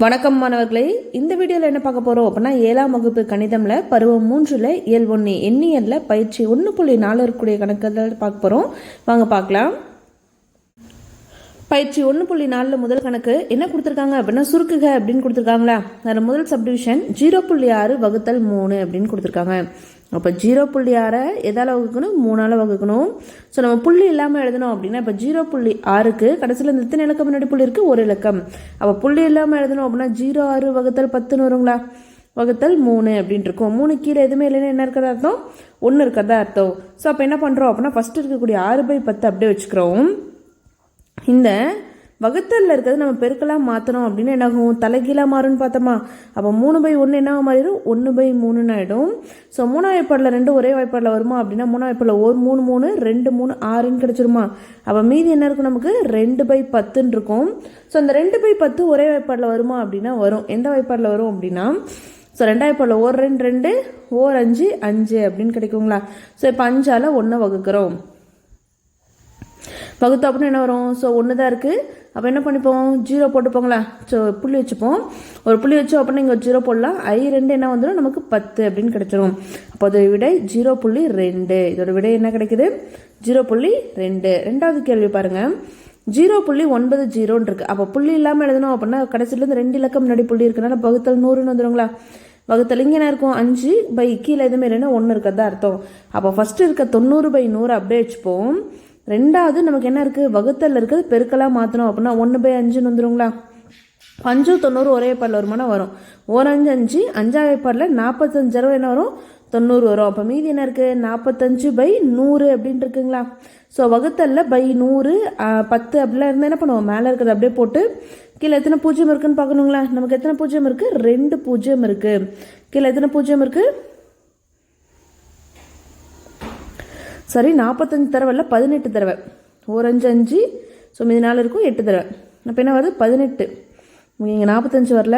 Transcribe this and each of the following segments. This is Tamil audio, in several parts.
வணக்கம் மாணவர்களே, இந்த வீடியோவில் என்ன பார்க்க போகிறோம் அப்படின்னா 7ஆம் வகுப்பு கணிதமில் பருவம் 3ல் இயல் 1 எண்ணியலில் பயிற்சி 1.4 இருக்கக்கூடிய கணக்குகள் பார்க்க போகிறோம். வாங்க பார்க்கலாம். பயிற்சி 1.4 முதல் கணக்கு என்ன கொடுத்துருக்காங்க அப்படின்னா சுருக்குக அப்படின்னு கொடுத்துருக்காங்களா. அதில் முதல் சப்டிவிஷன் 0.6 வகுத்தல் 3 அப்படின்னு கொடுத்துருக்காங்க. அப்போ 0.6 எதால் வகுக்கணும், 3ஆல் வகுக்கணும். ஸோ நம்ம புள்ளி இல்லாமல் எழுதணும் அப்படின்னா இப்போ 0.6க்கு கடைசியில் இந்த எத்தனை இலக்கம் முன்னாடி புள்ளி இருக்குது, ஒரு இலக்கம். அப்போ புள்ளி இல்லாமல் எழுதணும் அப்படின்னா 0.6 வகுத்தல் 10ன்னு வருங்களா, வகுத்தல் 3 அப்படின்ட்டு இருக்கும். 3 கீழே எதுவுமே இல்லைன்னா என்ன இருக்கிறதா அர்த்தம், 1 இருக்கிறதா அர்த்தம். ஸோ அப்போ என்ன பண்ணுறோம் அப்படின்னா ஃபஸ்ட்டு இருக்கக்கூடிய 6/10 அப்படியே வச்சுக்கிறோம். இந்த வகுத்தலில் இருக்கிறது நம்ம பெருக்கெல்லாம் மாற்றணும் அப்படின்னு என்னாகும், தலைகீழாக மாறும்னு பார்த்தோமா. அப்போ 3/1 என்ன மாறிடும், 1/3 ஆகிடும். ஸோ 3ஆம் வாய்ப்பாடில் 2 ஒரே வாய்ப்பாடில் வருமா அப்படின்னா 3ஆம் வாய்ப்பாடில் 1 3 3 2 3 6ன்னு கிடச்சிருமா. அப்போ மீதி என்ன இருக்கும், நமக்கு 2/10 இருக்கும். ஸோ அந்த 2/10 ஒரே வாய்ப்பாடில் வருமா அப்படின்னா வரும். எந்த வாய்ப்பாடில் வரும் அப்படின்னா ஸோ 2ஆம் வாய்ப்பாடில் 1 2 2 1 5 5 அப்படின்னு கிடைக்குங்களா. ஸோ இப்போ 5ஆல் 1 வகுக்கிறோம். வகுத்து அப்படின்னு என்ன வரும், ஸோ 1 தான் இருக்குது. அப்போ என்ன பண்ணிப்போம், 0 போட்டுப்போங்களா. ஸோ புள்ளி வச்சுப்போம். ஒரு புள்ளி வச்சோம் அப்படின்னா இங்கே 0 போடலாம். I2 என்ன வந்துடும், நமக்கு 10 அப்படின்னு கிடைச்சிரும். அப்போ அதோட விடை 0.2. இதோட விடை என்ன கிடைக்குது, 0.2. ரெண்டாவது கேள்வி பாருங்கள், 0.90 இருக்குது. அப்போ புள்ளி இல்லாமல் எழுதணும் அப்படின்னா கடைசியிலேருந்து 2 இலக்கம் முன்னாடி புள்ளி இருக்குனால வகுத்தல் 100ன்னு வந்துடுங்களா. வகுத்தல் இங்கே என்ன இருக்கும், 5 கீழே எதுவுமே இல்லைன்னா 1 இருக்கிறதா அர்த்தம். அப்போ ஃபஸ்ட்டு இருக்க 90/100 அப்படியே வச்சுப்போம். ரெண்டாவது நமக்கு என்ன இருக்குது, வகுத்தல் இருக்குது, பெருக்கெல்லாம் மாற்றணும் அப்படின்னா 1/5ன்னு வந்துடுங்களா. 5 90 ஒரே வாய்ப்பாடில் வருமானா வரும். 1 5 5 5ஆம் வாய்ப்பாடில் 45 என்ன வரும், 90 வரும். அப்போ மீதி என்ன இருக்குது, 45/100 அப்படின்ட்டு இருக்குங்களா. ஸோ வகுத்தலில் 100 10 அப்படிலாம் இருந்தால் என்ன பண்ணுவோம், மேலே இருக்கிறது அப்படியே போட்டு கீழே எத்தனை பூஜ்ஜியம் இருக்குன்னு பார்க்கணுங்களா. நமக்கு எத்தனை பூஜ்ஜியம் இருக்குது, 2 பூஜ்ஜியம் இருக்குது. கீழே எத்தனை பூஜ்ஜியம் இருக்குது, சரி 45 தடவை இல்லை 18 தடவை. 1 5 5 ஸோ மீதி 4 இருக்கும், 8 தடவை. அப்போ என்ன வருது, 18. இங்கே 45 வரல,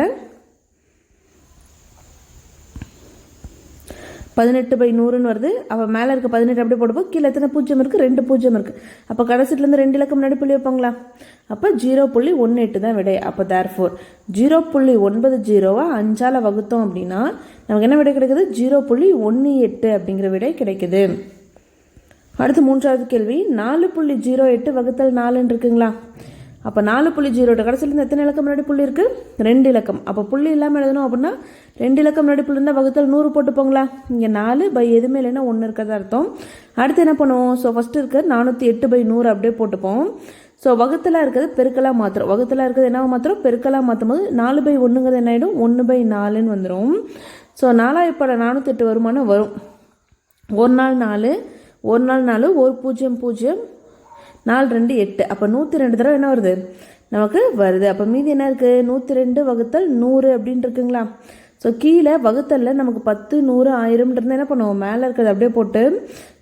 18/100ன்னு வருது. அப்போ மேலே இருக்க 18 அப்படியே போடுப்போம். கீழே எத்தனை பூஜ்ஜியம் இருக்குது, 2 பூஜ்ஜியம் இருக்குது. அப்போ கடைசிலேருந்து 2 இலக்கம் முன்னாடி புள்ளி வைப்பாங்களா. அப்போ 0.18 தான் விடை. அப்போ தேர்ஃபோர் 0.90 5ஆல் வகுத்தோம் அப்படின்னா நமக்கு என்ன விடை கிடைக்குது, 0.18 அப்படிங்கிற விடை கிடைக்குது. அடுத்து மூன்றாவது கேள்வி, 4.08 வகுத்தல் 4ன்னு இருக்குங்களா. அப்போ 4.08 கடைசியிலேருந்து எத்தனை இலக்கம் முன்னாடி புள்ளி இருக்குது, 2 இலக்கம். அப்போ புள்ளி இல்லாமல் எழுதணும் அப்படின்னா 2 இலக்கம் முன்னாடி புள்ளி இருந்தால் வகுத்தல் 100 போட்டுப்போங்களா. இங்கே 4 எதுவுமே இல்லைன்னா 1 இருக்கிறதா அர்த்தம். அடுத்து என்ன பண்ணுவோம், ஸோ ஃபஸ்ட்டு இருக்கிற 408/100 அப்படியே போட்டுப்போம். ஸோ வகுத்தலாக இருக்கிறது பெருக்கலாக மாத்திரம், வகுத்தலாக இருக்கிறது என்ன மாத்திரம், பெருக்கலாக மாற்றும் போது 4/1ங்கிறது என்ன ஆகிடும், 1/4ன்னு வந்துடும். ஸோ 4ஆம் இப்போ 408 வருமானம் வரும். 1 நாள் 4 1 நாள் 4 1 0 0 4 2 8. அப்போ 102 தடவை என்ன வருது, நமக்கு வருது. அப்போ மீதி என்ன இருக்குது, 102 வகுத்தல் 100 அப்படின்னு இருக்குங்களா. ஸோ கீழே வகுத்தலில் நமக்கு 10 100 1000 இருந்தால் என்ன பண்ணுவோம், மேலே இருக்கிறது அப்படியே போட்டு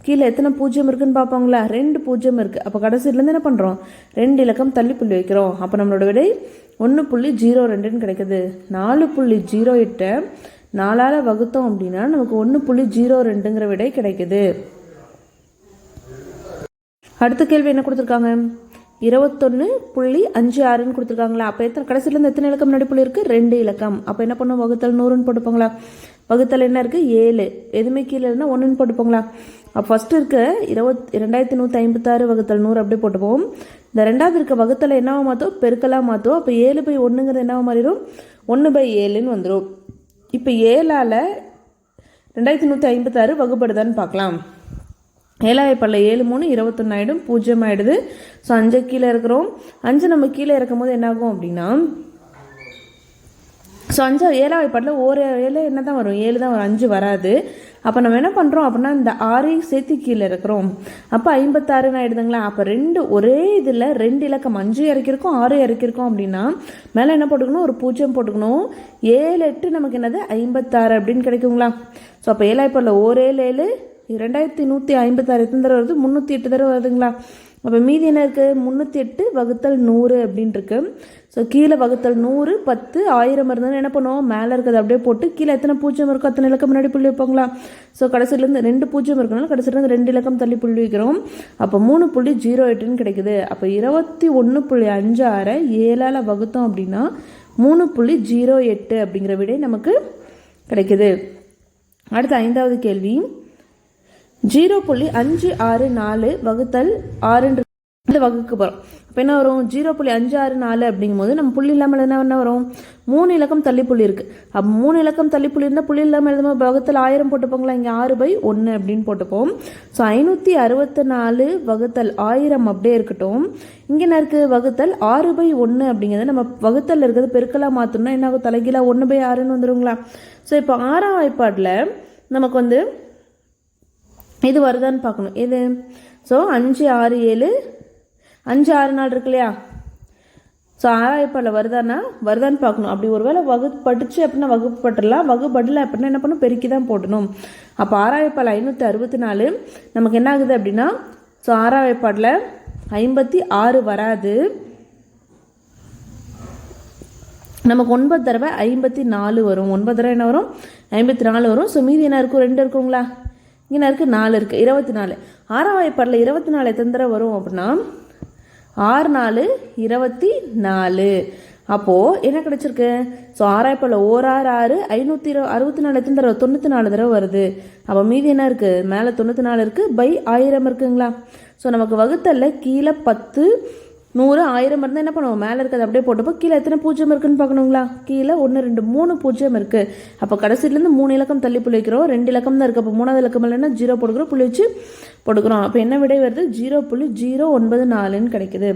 கீழே எத்தனை பூஜ்ஜியம் இருக்குன்னு பார்ப்போங்களா. 2 பூஜ்ஜியம் இருக்குது. அப்போ கடைசியிலேருந்து என்ன பண்ணுறோம், 2 இலக்கம் தள்ளி புள்ளி வைக்கிறோம். அப்போ நம்மளோட விடை 1.02ன்னு கிடைக்குது. 4.08 4ஆல் வகுத்தோம் அப்படின்னா நமக்கு 1.02ங்கிற விடை கிடைக்குது. அடுத்த கேள்வி என்ன கொடுத்துருக்காங்க, 21.56ன்னு கொடுத்துருக்காங்களா. அப்போ எத்தனை கடைசியிலேருந்து எத்தனை இலக்கம் முன்னாடி புள்ளி இருக்குது, 2 இலக்கம். அப்போ என்ன பண்ணுவோம், வகுத்தல் 100ன்னு போட்டுப்போங்களா. வகுத்தல் என்ன இருக்குது, 7 எதுவுமே கீழே இருந்தால் 1ன்னு போட்டுப்போங்களா. அப்போ ஃபஸ்ட்டு இருக்க 2156 வகுத்தல் 100 அப்படியே போட்டுப்போம். இந்த ரெண்டாவது இருக்க வகுத்தலை என்னவா மாற்றோம், பெருக்கலாக மாற்றோம். அப்போ 7/1ங்கிறது என்னவா மாறிடும், 1/7ன்னு வந்துடும். இப்போ 7ஆல் 2156 வகுப்படுதான்னு பார்க்கலாம். 7ஆம் வாய்ப்பாடில் 7 3 21 ஆகிடும், 0 ஆகிடுது. ஸோ 5 கீழே இருக்கிறோம். 5 நம்ம கீழே இருக்கும் போது என்னாகும் அப்படின்னா ஸோ 7ஆம் வாய்ப்பாடில் ஒரு 7 என்ன தான் வரும், 7 தான் வரும், 5 வராது. அப்போ நம்ம என்ன பண்ணுறோம் அப்படின்னா இந்த 6ஐயும் சேர்த்து கீழே இருக்கிறோம். அப்போ 56ன்னு ஆகிடுதுங்களா. அப்போ 2 ஒரே இதில் 2 இலக்கம் 5 இறக்கிருக்கோம் 6 இறக்கிருக்கோம் அப்படின்னா மேலே என்ன போட்டுக்கணும், ஒரு 0 போட்டுக்கணும். 7 8 நமக்கு என்னது 56 அப்படின்னு கிடைக்குங்களா. ஸோ அப்போ 7ஆம் வாய்ப்பாடில் 1 7 2156 எத்தனை தடவை வருது, 308 தடவை வருதுங்களா. அப்போ மீதி என்ன இருக்குது, 308 வகுத்தல் 100 அப்படின்னு இருக்கு. ஸோ கீழே வகுத்தல் 100 10 1000 இருந்ததுன்னு என்ன பண்ணுவோம், மேலே இருக்கிறது அப்படியே போட்டு கீழே எத்தனை பூஜ்ஜியம் இருக்கோ அத்தனை இலக்கம் முன்னாடி புள்ளி வைப்பாங்களா. ஸோ கடைசியிலேருந்து 2 பூஜ்ஜியம் இருக்கனால கடைசியிலேருந்து 2 இலக்கம் தள்ளி புள்ளி வைக்கிறோம். அப்போ 3.08ன்னு கிடைக்குது. அப்போ 21.56 7ஆல் வகுத்தோம் அப்படின்னா 3.08 அப்படிங்கிற விடை நமக்கு கிடைக்குது. அடுத்த 5வது கேள்வி 0.564 வகுத்தல் 6 வகுக்க போகிறோம். அப்போ என்ன வரும் 0.564 அப்படிங்கும்போது நம்ம புள்ளி இல்லாமல் என்ன வரும் 3 இலக்கம் தள்ளி புள்ளி இருக்குது. அப்போ 3 இலக்கம் தள்ளி புள்ளி இருந்தால் புள்ளி இல்லாமல் எழுதும்போது வகுத்தல் 1000 போட்டுப்போங்களா, இங்கே 6/1 அப்படின்னு போட்டுப்போம். ஸோ 564 வகுத்தல் 1000 அப்படியே இருக்கட்டும். இங்கே என்ன இருக்குது வகுத்தல் 6/1 அப்படிங்கிறது நம்ம வகுத்தல் இருக்கிறது பெருக்கலாக மாற்றணும்னா என்ன ஆகும் தலைகீழா 1/6ன்னு வந்துடுங்களா. ஸோ இப்போ 6ஆம் வாய்ப்பாடில் நமக்கு இது வருதான்னு பார்க்கணும். எது ஸோ 5 6 7 5 6 4 இருக்கு இல்லையா. ஸோ 6ஆம் வாய்ப்பாடில் வருதான்னு பார்க்கணும். அப்படி ஒருவேளை வகுப்பட்டுச்சு அப்படின்னா வகுப்பட்டுடலாம், வகுப்படலை அப்படின்னா என்ன பண்ணணும் பெருக்கி தான் போடணும். அப்போ 6ஆம் வாய்ப்பாடில் 564 நமக்கு என்ன ஆகுது அப்படின்னா ஸோ 6ஆம் வாய்ப்பாடில் 56 வராது, நமக்கு 9 தடவை 54 வரும். 9 தடவை என்ன வரும் 54 வரும். ஸோ மீதி என்ன இருக்கும் 2 இருக்குங்களா, இங்கே என்ன இருக்குது 4 இருக்குது 24. 6ஆம் வாய்ப்பாடில் 24 எத்தனை தடவை வரும் அப்படின்னா 6 4 24. அப்போது என்ன கிடச்சிருக்கு ஸோ 6ஆம் வாய்ப்பாடில் 1 6 6 564 எத்தனை தடவை 94 தடவை வருது. அப்போ மீதி என்ன இருக்குது மேலே 94 இருக்குது பை 1000 இருக்குங்களா. ஸோ நமக்கு வகுத்தல்ல கீழே 10 100 1000 இருந்தால் என்ன பண்ணுவோம் மேலே இருக்கிறது அப்படியே போட்டப்போ கீழே எத்தனை பூஜ்ஜியம் இருக்குன்னு பார்க்கணுங்களா. கீழே 1 2 3 பூஜ்ஜியம் இருக்குது. அப்போ கடைசியிலேருந்து 3 இலக்கம் தள்ளி புள்ளி வைக்கிறோம், 2 இலக்கம் தான் இருக்குது. அப்போ 3வது இலக்கம் இல்லைன்னா 0 போட்டுக்கிறோம், புள்ளி வச்சு போட்டுக்கிறோம். அப்போ என்ன விடை வருது 0.094ன்னு கிடைக்குது.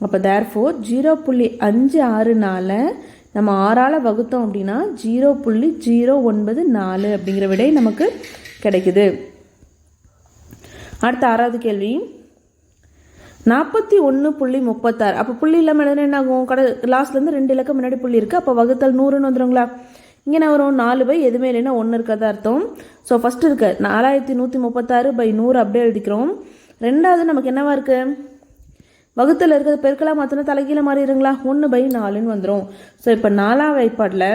அப்போ தேர்ஃபோர் 0.564 நம்ம 6ஆல் வகுத்தோம் அப்படின்னா 0.094 அப்படிங்கிற விடை நமக்கு கிடைக்குது. அடுத்த 6வது கேள்வி 41.36. அப்போ புள்ளி இல்லாமல் எழுதுனா என்ன ஆகும் லாஸ்ட்லேருந்து 2 இலக்கம் முன்னாடி புள்ளி இருக்குது. அப்போ வகுத்தல் 100ன்னு வந்துடுங்களா. இங்கே என்ன வரும் 4 எதுவுமே இல்லைன்னா 1 இருக்கிறதா அர்த்தம். ஸோ ஃபஸ்ட்டு இருக்கு 4136/100 அப்படியே எழுதிக்கிறோம். ரெண்டாவது நமக்கு என்னவா இருக்குது வகுத்தல் இருக்கிறது பெருக்கலாக மாற்றினா தலைகீழ மாறிடுங்களா 1/4ன்னு வந்துடும். ஸோ இப்போ 4ஆம் வாய்ப்பாடில்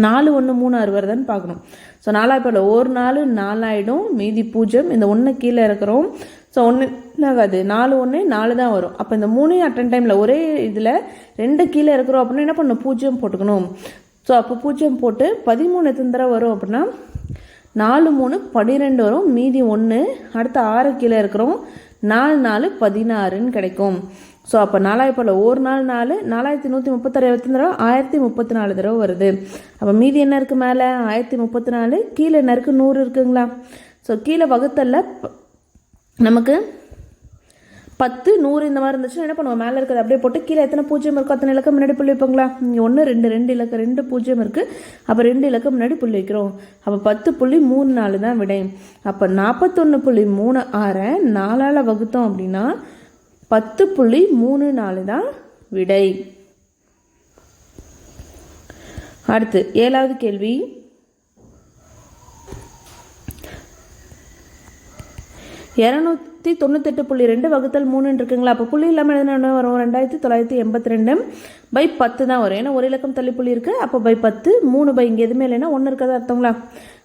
4 1 3 6 வருதான்னு பார்க்கணும். ஸோ 4ஆம் வாய்ப்பாடில் ஒரு 4 4 ஆகிடும், மீதி 0, இந்த 1 கீழே இருக்கிறோம். ஸோ 1 ஆகாது 4 1 4 தான் வரும். அப்போ இந்த 3 அட்டன் டைமில் ஒரே இதில் 2 கீழே இருக்கிறோம் அப்படின்னா என்ன பண்ணணும் 0 போட்டுக்கணும். ஸோ அப்போ 0 போட்டு 13 எத்தனை தடவை வரும் அப்படின்னா 4 3 12 வரும், மீதி 1, அடுத்து 6 கீழே இருக்கிறோம் 4 4 16ன்னு கிடைக்கும். ஸோ அப்போ 4ஆம் வாய்ப்பாடில் ஒரு 4 4136 எத்தனை தடவை 1034 தடவை வருது. அப்போ மீதி என்ன இருக்குது மேலே 1034, கீழே என்ன இருக்குது 100 இருக்குங்களா. ஸோ கீழே வகுத்தல்ல நமக்கு 10 100 இந்த மாதிரி இருந்துச்சுன்னா என்ன பண்ணுவோம் மேலே இருக்கிறது அப்படியே போட்டு கீழே எத்தனை பூஜ்ஜியம் இருக்கோ அத்தனை இலக்கம் முன்னாடி புள்ளி வைப்பாங்களா. இங்கே 1 2 2 இலக்கம் 2 பூஜ்ஜியம் இருக்குது. அப்போ 2 இலக்கம் முன்னாடி புள்ளி வைக்கிறோம். அப்போ 10.34 தான் விடை. அப்போ 41.36 4ஆல் வகுத்தோம் அப்படின்னா 10.34 தான் விடை. அடுத்து 7வது கேள்வி 298.2 வகுத்தல் 3 இருக்குங்களா. அப்போ புள்ளி இல்லாமல் என்ன வரும் 2982/10 தான் வரும். ஏன்னா ஒரு இலக்கம் தள்ளி புள்ளி இருக்குது. அப்போ பை 10 3 இங்கே எதுவுமே இல்லைன்னா 1 இருக்கிறதா அர்த்தங்களா.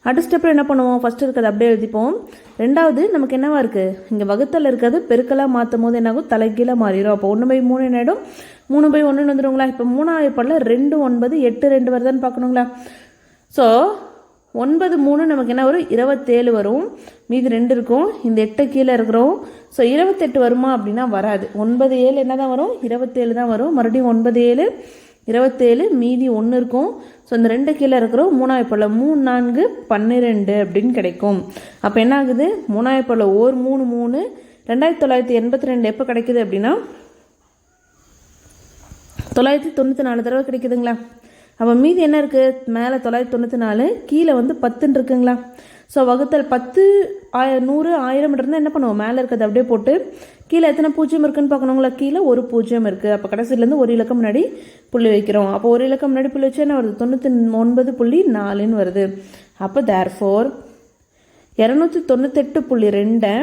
அடுத்த ஸ்டெப்பில் என்ன பண்ணுவோம் ஃபஸ்ட்டு இருக்கிறது அப்படியே எழுதிப்போம். ரெண்டாவது நமக்கு என்னவா இருக்குது இங்கே வகுத்தல் இருக்கிறது பெருக்கலாக மாற்றும் போது என்னாகும் தலைகீழ மாறிடும். அப்போ 1/3 என்ன ஆகிடும் 3/1 வந்துடுங்களா. இப்போ 3ஆம் வாய்ப்பாடில் 2 9 8 2 வருதான்னு பார்க்கணுங்களா. ஸோ 9 3 நமக்கு என்ன வரும் 27 வரும், மீதி 2 இருக்கும், இந்த 8 கீழே இருக்கிறோம். ஸோ 28 வருமா அப்படின்னா வராது. 9 7 என்ன தான் வரும் 27 தான் வரும். மறுபடியும் 9 7 27, மீதி 1 இருக்கும். ஸோ இந்த 2 கீழே இருக்கிறோம். 3ஆம் வாய்ப்பாடில் 3 4 12 அப்படின்னு கிடைக்கும். அப்போ என்ன ஆகுது 3ஆம் வாய்ப்பாடில் ஒரு 3 3 2982 எப்போ கிடைக்குது அப்படின்னா 994 தடவை கிடைக்குதுங்களா. அப்போ மீதி என்ன இருக்குது மேலே 994, கீழே 10 இருக்குங்களா. ஸோ வகுத்தல் 10 100 1000 இருந்தால் என்ன பண்ணுவோம் மேலே இருக்கிறது அப்படியே போட்டு கீழே எத்தனை பூஜ்ஜியம் இருக்குன்னு பார்க்கணுங்களா. கீழே ஒரு பூஜ்ஜியம் இருக்குது. அப்போ கடைசியிலேருந்து ஒரு இலக்கம் முன்னாடி புள்ளி வைக்கிறோம். அப்போ ஒரு இலக்கம் முன்னாடி புள்ளி வச்சா என்ன வருது 99.4ன்னு வருது. அப்போ தேர்ஃபோர் 298.2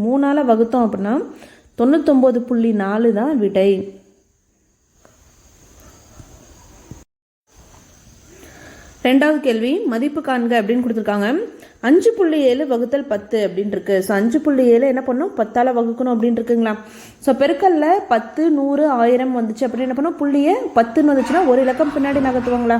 3ஆல் வகுத்தோம் அப்படின்னா 99.4 தான் விடை. ரெண்டாவது கேள்வி மதிப்பு காண்க அப்படின்னு கொடுத்துருக்காங்க. 5.7 வகுத்தல் 10 அப்படின்னு இருக்கு. ஸோ 5.7 என்ன பண்ணும், 10ஆல் வகுக்கணும் அப்படின்னு இருக்குங்களா. ஸோ பெருக்கல்ல 10, 100, 1000 வந்துச்சு அப்படின்னு என்ன பண்ணும், புள்ளியை 10ன்னு வந்துச்சுன்னா ஒரு இலக்கம் பின்னாடி நகர்த்துவாங்களா.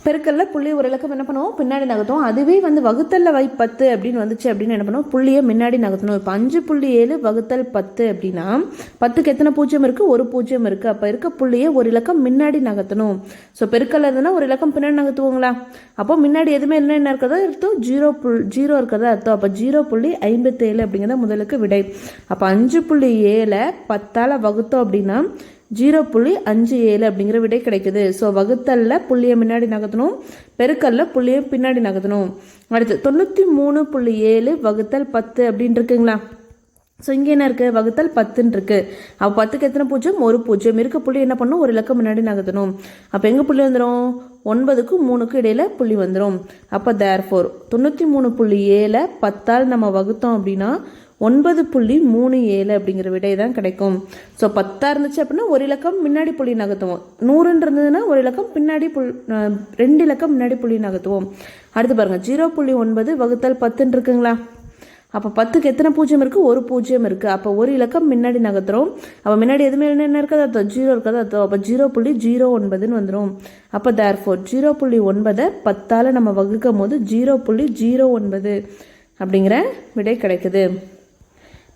பெருக்கல்ல புள்ளி ஒரு இலக்கம் என்ன பண்ணுவோம், பின்னாடி நகர்த்துவோம். அதுவே வந்து வகுத்தல்ல 10 அப்படின்னு வந்துச்சு அப்படின்னு என்ன பண்ணுவோம், புள்ளியை முன்னாடி நகர்த்தணும். இப்போ 5.7 வகுத்தல் 10 அப்படின்னா 10க்கு எத்தனை பூஜ்ஜியம் இருக்குது, ஒரு பூஜ்ஜியம் இருக்குது. அப்போ இருக்க புள்ளியை ஒரு இலக்கம் முன்னாடி நகர்த்தணும். ஸோ பெருக்கல்ல இருந்ததுன்னா ஒரு இலக்கம் பின்னாடி நகர்த்துவோங்களா. அப்போ முன்னாடி எதுவுமே என்ன இருக்கிறதா அர்த்தம், ஜீரோ இருக்கிறதா அர்த்தம். அப்போ 0.57 அப்படிங்கிறத முதலுக்கு விடை. அப்போ 5.7 10ஆல் வகுத்தோம் அப்படின்னா 0.57 அப்படிங்கிற விடை கிடைக்குது. ஸோ வகுத்தல்ல புள்ளியை முன்னாடி நகர்த்தணும், பெருக்கல்ல புள்ளியை பின்னாடி நகர்த்தணும். அடுத்து 93.7 வகுத்தல் 10 அப்படின்னு இருக்குங்களா. ஸோ இங்கே என்ன இருக்குது, வகுத்தல் 10ன்னு இருக்குது. அப்போ 10க்கு எத்தனை பூஜ்ஜியம், ஒரு பூஜ்ஜியம். இருக்க புள்ளி என்ன பண்ணும், ஒரு இலக்கம் முன்னாடி நகர்த்தணும். அப்போ எங்கே புள்ளி வந்துடும், 9க்கும் 3க்கும் இடையில புள்ளி வந்துடும். அப்போ தேர்ஃபோர் 93.7 10ஆல் நம்ம வகுத்தோம் அப்படின்னா 9.37 அப்படிங்கிற விடை தான் கிடைக்கும். ஸோ 10 இருந்துச்சு அப்படின்னா ஒரு இலக்கம் முன்னாடி புள்ளி நகர்த்துவோம். 100 இருந்ததுன்னா ஒரு இலக்கம் பின்னாடி 2 இலக்கம் முன்னாடி புள்ளி நகர்த்துவோம். அடுத்து பாருங்க 0.9 வகுத்தல் 10 இருக்குங்களா. அப்போ 10க்கு எத்தனை பூஜ்ஜியம் இருக்குது, ஒரு பூஜ்ஜியம் இருக்குது. அப்போ ஒரு இலக்கம் முன்னாடி நகர்த்துறோம். அப்போ முன்னாடி எதுவுமே என்ன இருக்காது அர்த்தம், 0 இருக்காது அர்த்தம். அப்போ 0.09ன்னு வந்துடும். அப்போ தேர்ஃபோர் 0.9 10ஆல் நம்ம வகுக்கும் போது 0.09 அப்படிங்கிற விடை கிடைக்குது.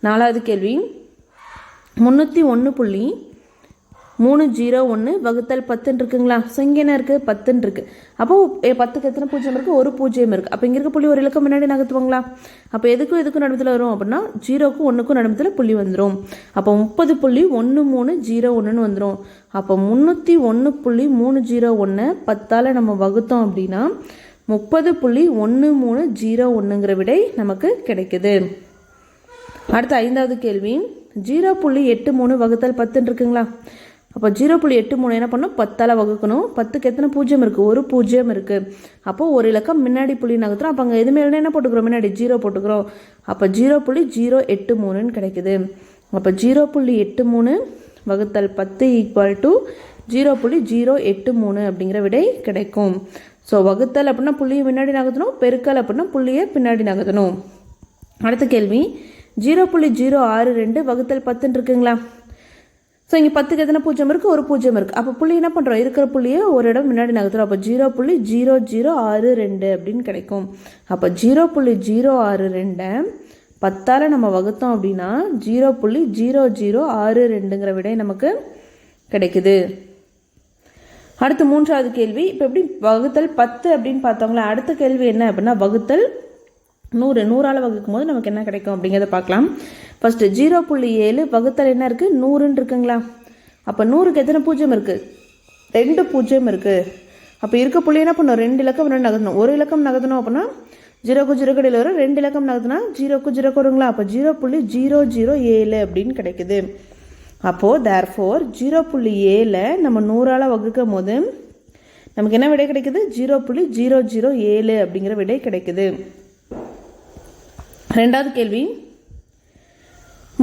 4வது கேள்வி 301.301 வகுத்தல் 10 இருக்குங்களா. ஸோ இங்கே என்ன இருக்குது, 10 இருக்குது. அப்போது 10க்கு எத்தனை பூஜ்ஜியம் இருக்குது, ஒரு பூஜ்ஜியம் இருக்குது. அப்போ இங்கே இருக்க புள்ளி ஒரு இலக்கம் முன்னாடி நகர்த்துவாங்களா. அப்போ எதுக்கும் நடுமத்தில் வரும் அப்படின்னா 0க்கும் 1க்கும் நடுமத்தில் புள்ளி வந்துடும். அப்போ 30.1301ன்னு வந்துடும். அப்போ 301.301 10ஆல் நம்ம வகுத்தோம் அப்படின்னா 30.1301ங்கிற விடை நமக்கு கிடைக்குது. அடுத்த 5வது கேள்வி 0.83 வகுத்தல் 10 இருக்குங்களா. அப்போ 0.83 என்ன பண்ணும், 10ஆல் வகுக்கணும். 10க்கு எத்தனை பூஜ்ஜியம் இருக்குது, ஒரு பூஜ்ஜியம் இருக்குது. அப்போது ஒரு இலக்கம் முன்னாடி புள்ளி நகர்த்துறோம். அப்போ அங்கே எதுவுமே என்ன போட்டுக்கிறோம், முன்னாடி 0 போட்டுக்கிறோம். அப்போ 0.083ன்னு கிடைக்குது. அப்போ 0.83 வகுத்தல் 10 = 0.083 அப்படிங்கிற விடை கிடைக்கும். ஸோ வகுத்தல் அப்படின்னா புள்ளியை முன்னாடி நகர்த்தணும், பெருக்கல் அப்படின்னா புள்ளியை பின்னாடி நகர்த்தணும். அடுத்த கேள்வி 0.062 வகுத்தல் 10 இருக்குங்களா. ஸோ இங்கே 10க்கு எத்தனை பூஜ்ஜியம் இருக்குது, ஒரு பூஜ்ஜியம் இருக்குது. அப்போ புள்ளி என்ன பண்ணுறோம், இருக்கிற புள்ளியை ஒரு இடம் முன்னாடி நகர்த்துறோம். அப்போ 0.0062 அப்படின்னு கிடைக்கும். அப்போ 0.062 10ஆல் நம்ம வகுத்தோம் அப்படின்னா 0.0062ங்கிற விடை நமக்கு கிடைக்குது. அடுத்து 3வது கேள்வி. இப்போ எப்படி வகுத்தல் 10 அப்படின்னு பார்த்தோங்களா. அடுத்த கேள்வி என்ன அப்படின்னா வகுத்தல் 100. 100ஆல் வகுக்கும் போது நமக்கு என்ன கிடைக்கும் அப்படிங்கிறத பார்க்கலாம். ஃபர்ஸ்ட் 0.7 வகுத்தல் என்ன இருக்குது, 100ன்னு இருக்குங்களா. அப்போ 100க்கு எத்தனை பூஜ்ஜியம் இருக்குது, 2 பூஜ்ஜியம் இருக்குது. அப்போ இருக்க புள்ளி என்ன பண்ணும், 2 இலக்கம் நகர்த்தணும். ஒரு இலக்கம் நகர்த்தணும் அப்படின்னா 0க்கு 0 இடையில வரும். 2 இலக்கம் நகர்த்தினா 0க்கு 0 வருங்களா. அப்போ 0.007 அப்படின்னு கிடைக்குது. அப்போது தேர்ஃபோர் 0.7 நம்ம 100ஆல் வகுக்கும் போது நமக்கு என்ன விடை கிடைக்குது, 0.007 அப்படிங்கிற விடை கிடைக்குது. 2வது கேள்வி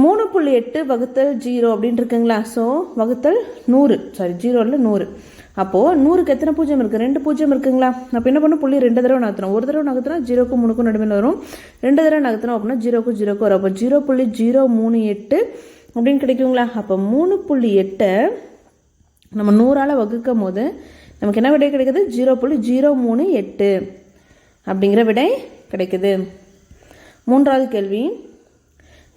3.8 வகுத்தல் 0 அப்படின்னு இருக்குங்களா. ஸோ வகுத்தல் 100, 100. அப்போது 100க்கு எத்தனை பூஜ்ஜியம் இருக்குது, 2 பூஜ்ஜியம் இருக்குங்களா. அப்போ என்ன பண்ணணும், புள்ளி 2 தடவை நகர்த்தணும். ஒரு தடவை நகர்த்தினா 0க்கும் 3க்கும் நடுவில் வரும். 2 தடவை நகர்த்தணும் அப்படின்னா 0க்கு 0 வரும். அப்போ 0.038 அப்படின்னு கிடைக்குங்களா. அப்போ 3.8 நம்ம 100ஆல் வகுக்கும் போது நமக்கு என்ன விடை கிடைக்குது, 0.038 அப்படிங்கிற விடை கிடைக்குது. 3வது கேள்வி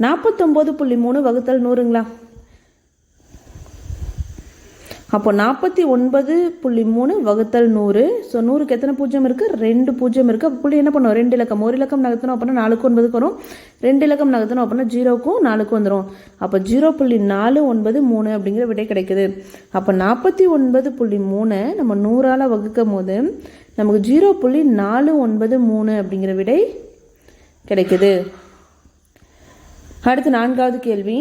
49.3 வகுத்தல் 100ங்களா. அப்போ 49.3 வகுத்தல் 100. ஸோ 100க்கு எத்தனை பூஜ்ஜியம் இருக்குது, 2 பூஜ்ஜியம் இருக்குது. அப்போ புள்ளி என்ன பண்ணும், 2 இலக்கம். ஒரு இலக்கம் நகர்த்தணும் அப்படின்னா 4க்கு 9க்கு வரும். 2 இலக்கம் நகர்த்தணும் அப்படின்னா 0க்கும் 4க்கும் வந்துடும். அப்போ 0.493 அப்படிங்கிற விடை கிடைக்குது. அப்போ 49.3 நம்ம 100ஆல் வகுக்கும் போது நமக்கு 0.493 அப்படிங்கிற விடை கிடைக்குது. அடுத்து 4வது கேள்வி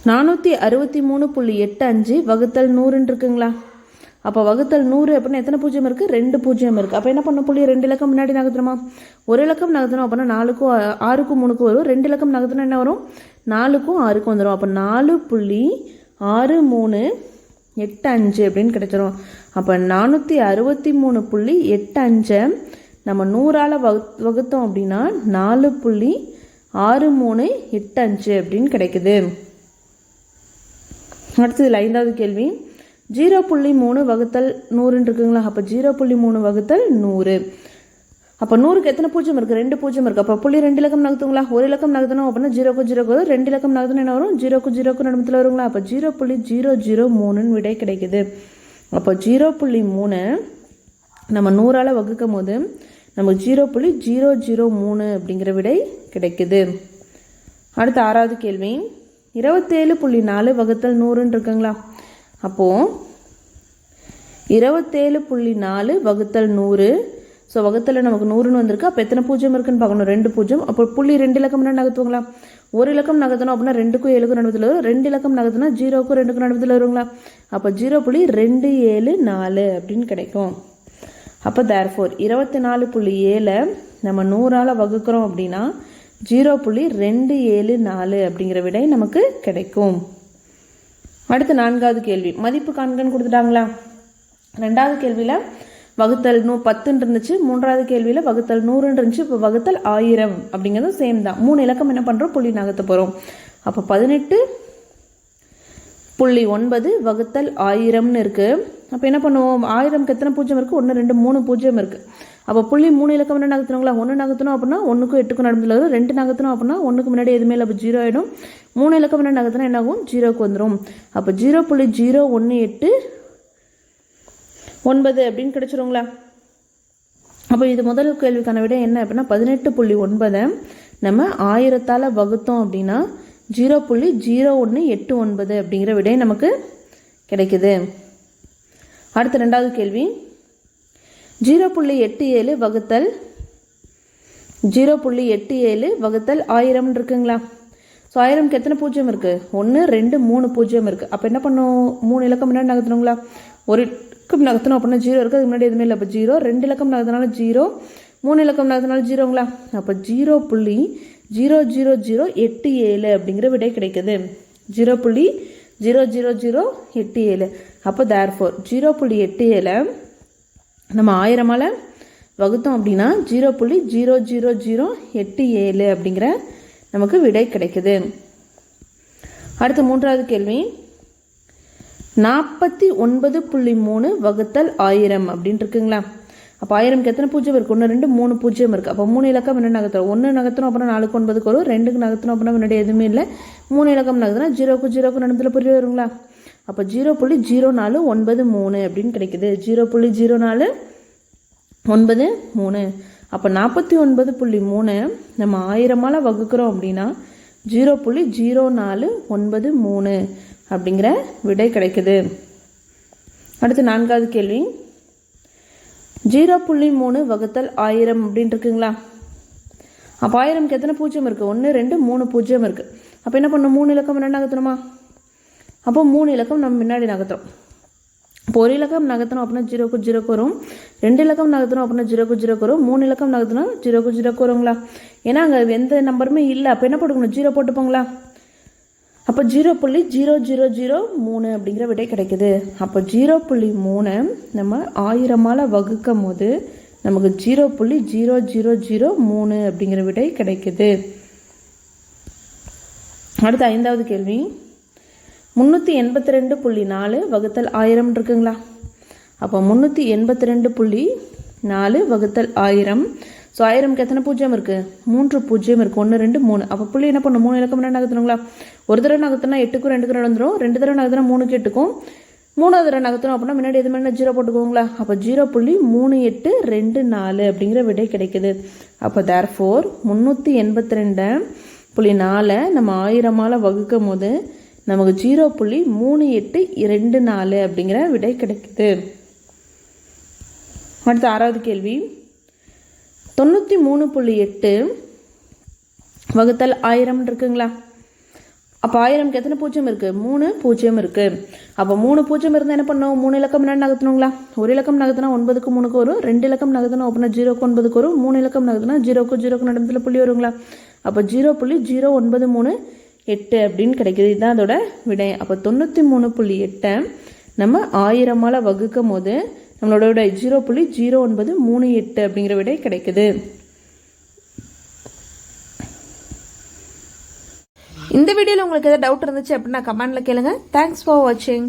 463.85 வகுத்தல் 100 இருக்குங்களா. அப்போ வகுத்தல் 100 அப்படின்னா எத்தனை பூஜ்ஜியம் இருக்குது, 2 பூஜ்ஜியம் இருக்குது. அப்போ என்ன பண்ண புள்ளி 2 இலக்கம் முன்னாடி நகர்த்தணுமா. ஒரு இலக்கம் நகர்த்தணும் அப்படின்னா 4க்கும் 6க்கும் 3க்கும் வரும். 2 இலக்கம் நகர்த்தணும் என்ன வரும், 4க்கும் 6க்கும் வந்துடும். அப்போ 4.63 85 அப்படின்னு கிடைச்சிரும். அப்போ 463.85 நம்ம 100ஆல் வகுத்தோம் அப்படின்னா 4.6385 அப்படின்னு கிடைக்குது. அடுத்தது 5வது கேள்வி, 0.3 வகுத்தல் 100 இருக்குங்களா? அப்போ 0.3 வகுத்தல் 100. அப்போ 100க்கு எத்தனை பூஜ்ஜியம் இருக்குது? 2 பூஜ்ஜியம் இருக்குது. அப்போ புள்ளி 2 இலக்கம் நகர்த்துங்களா? ஒரு இலக்கம் நகர்த்தணும் அப்படின்னா 0க்கு 0க்கு வரும். 2 இலக்கம் நகர்த்தணும் என்ன வரும்? 0க்கு 0க்கு நடுமத்தில் வருங்களா? அப்போ 0.003 விடை கிடைக்குது. அப்போ 0.3 நம்ம 100ஆல் வகுக்கும் போது நமக்கு 0.003 அப்படிங்கிற விடை கிடைக்குது. அடுத்த 6வது கேள்வி, 27.4 வகுத்தல் 100 இருக்குங்களா? அப்போது 27.4 வகுத்தல் 100. ஸோ வகுத்தல் நமக்கு 100ன்னு வந்திருக்கு. அப்போ எத்தனை பூஜ்ஜியம் இருக்குன்னு பார்க்கணும்? 2 பூஜ்ஜியம். அப்போ புள்ளி 2 இலக்கம் நகர்த்துவாங்களா? ஒரு இலக்கம் நகர்த்தணும் அப்படின்னா 2க்கும் 7க்கும் நடுவத்தில் வரும். 2 இலக்கம் நகர்த்தினா 0க்கும் 2க்கும் நடுவத்தில் வருங்களா? அப்போ 0.274 அப்படின்னு கிடைக்கும். அப்போ தேர்ஃபோர் 24.7 நம்ம 100ஆல் வகுக்கிறோம் அப்படின்னா 0.274 அப்படிங்கிற விடை நமக்கு கிடைக்கும். அடுத்து 4வது கேள்வி, மதிப்பு காண்கன்னு கொடுத்துட்டாங்களா? 2வது கேள்வியில் வகுத்தல் 10 இருந்துச்சு, 3வது கேள்வியில் வகுத்தல் 100 இருந்துச்சு. இப்போ வகுத்தல் 1000 அப்படிங்கிறது சேம் தான். 3 இலக்கம் என்ன பண்ணுறோம்? புள்ளி நகர்த்த போகிறோம். அப்போ 18.9 வகுத்தல் 1000ன்னு இருக்குது. அப்போ என்ன பண்ணுவோம்? 1000க்கு எத்தனை பூஜ்ஜியம் இருக்குது? 1 2 3 பூஜ்ஜியம் இருக்குது. அப்போ புள்ளி 3 இலக்கம் என்ன நகர்த்தணுங்களா? 1 நகர்த்தணும் அப்படின்னா 1க்கும் 8க்கும் நடுவில் வரும். 2 நகர்த்தணும் அப்படின்னா 1க்கு முன்னாடி எதுவுமே இல்லை, அப்போ 0 ஆகிடும். 3 இலக்கம் என்ன நகர்த்தினா என்ன ஆகும்? 0க்கு வந்துடும். அப்போ 0.018 அப்படின்னு கிடைச்சிருங்களா? அப்போ இது முதல் கேள்விக்கான விட என்ன அப்படின்னா 18.9 நம்ம 1000ஆல் வகுத்தோம் அப்படின்னா 0.0189 அப்படிங்கிற விடை நமக்கு கிடைக்குது. அடுத்த 2வது கேள்வி, 0.87 வகுத்தல் 1000 இருக்குங்களா? ஸோ 1000க்கு எத்தனை பூஜ்ஜியம் இருக்குது? 1 2 3 பூஜ்ஜியம் இருக்குது. அப்போ என்ன பண்ணும்? 3 இலக்கம் முன்னாடி நகர்த்தணுங்களா? ஒரு இலக்கம் நகர்த்தணும் அப்படின்னா 0 இருக்குது, அதுக்கு முன்னாடி எதுவுமே இல்லை, அப்போ 0. 2 இலக்கம் நகர்த்தினால 0, 3 இலக்கம் நகர்த்தினால 0ங்களா? அப்போ 0.00087 அப்படிங்கிற விடை கிடைக்குது. 0.00087. அப்போ தேர்ஃபோர் 0.87 நம்ம 1000ஆல் வகுத்தோம் அப்படின்னா 0.00087 அப்படிங்கிற நமக்கு விடை கிடைக்குது. அடுத்து 3வது கேள்வி, 49.3 வகுத்தல் 1000 அப்படின்னு இருக்குங்களா? அப்போ 1000க்கு எத்தனை பூஜ்ஜியம் இருக்குது? 1 2 3 பூஜ்ஜியம் இருக்குது. அப்போ 3 இலக்கம் என்ன நகர்த்துறோம்? 1 நகர்த்தணும் அப்படின்னா 4க்கு 9க்கு வரும். 2க்கு நகர்த்தணும் அப்படின்னா முன்னாடி எதுவுமே இல்லை. 3 இலக்கம் நகர்த்தினா 0க்கு 0க்கு நடுவில் புரிய வருங்களா? அப்போ 0.0493 அப்படின்னு கிடைக்குது. 0.0493. அப்போ 49.3 நம்ம 1000ஆல் வகுக்கிறோம் அப்படின்னா 0.0493 அப்படிங்கிற விடை கிடைக்குது. அடுத்து 4வது கேள்வி, 0.3 வகுத்தல் 1000 அப்படின்னு இருக்குங்களா? அப்போ 1000க்கு எத்தனை பூஜ்ஜியம் இருக்குது? 1 2 3 பூஜ்ஜியம் இருக்குது. அப்போ என்ன பண்ணணும்? 3 இலக்கம் முன்னாடி நகர்த்தணுமா? அப்போ 3 இலக்கம் நம்ம முன்னாடி நகர்த்துறோம். இப்போ ஒரு இலக்கம் நகர்த்தணும் அப்படின்னா 0க்கு 0க்கு வரும். 2 இலக்கம் நகர்த்தணும் அப்படின்னா 0க்கு 0க்கு வரும். 3 இலக்கம் நகர்த்தினா 0க்கு 0க்கு வருங்களா? ஏன்னா அங்கே எந்த நம்பருமே இல்லை, அப்போ என்ன போட்டுக்கணும்? 0 போட்டுப்போங்களா? அப்போ 0.0003 அப்படிங்கிற விடை கிடைக்குது. அப்போ 0.3 நம்ம 1000ஆல் வகுக்கும் போது நமக்கு 0.0003 அப்படிங்கிற விடை கிடைக்குது. அடுத்த 5வது கேள்வி, 382.4 வகுத்தல் 1000 இருக்குங்களா? அப்போ 382.4 வகுத்தல் 1000. ஸோ 1000க்கு எத்தனை பூஜ்ஜியம் இருக்குது? 3 பூஜ்ஜியம் இருக்குது. 1 2 3. அப்போ புள்ளி என்ன பண்ணும்? 3 இலக்கம் என்ன நகர்த்தணுங்களா? ஒரு தடவை நகர்த்தினா 8க்கும் 2க்கும் நடந்துடும். 2 தடவை நகர்த்தினா 3க்கு 8க்கும். 3வது தடவை நகர்த்தணும் அப்படின்னா முன்னாடி எது மாதிரி 0 போட்டுக்கோங்களா? அப்போ 0.3824 அப்படிங்கிற விடை கிடைக்குது. அப்போ தேர்ஃபோர் 382.4 நம்ம 1000ஆல் வகுக்கும் போது நமக்கு 0.3824 அப்படிங்கிற விடை கிடைக்குது. அடுத்த 6வது கேள்வி, 93.8 வகுத்தல் 1000 இருக்குங்களா? அப்போ 1000க்கு எத்தனை பூஜ்ஜியம் இருக்குது? 3 பூஜ்ஜியம் இருக்குது. அப்போ 3 பூஜ்ஜியம் இருந்தால் என்ன பண்ணணும்? 3 இலக்கம் முன்னாடி நகர்த்தணுங்களா? ஒரு இலக்கம் நகர்த்தினா 9க்கு 3க்கு வரும். 2 இலக்கம் நகர்த்தணும் அப்படின்னா 0க்கு 9க்கு வரும். 3 இலக்கம் நகர்த்தினா 0க்கு 0க்கு நடுவில் புள்ளி வருங்களா? அப்போ 0.0938 அப்படின்னு கிடைக்கிது. இதுதான் அதோட விடை. அப்போ 93.8 நம்ம 1000ஆல் வகுக்கும் போது நம்மளோட விடை 0.0938 அப்படிங்கிற விடை கிடைக்குது. இந்த வீடியோவில் உங்களுக்கு ஏதாவது டவுட் இருந்துச்சு அப்படின்னா கமெண்ட்டில் கேளுங்க. தேங்க்ஸ் ஃபார் வாட்சிங்.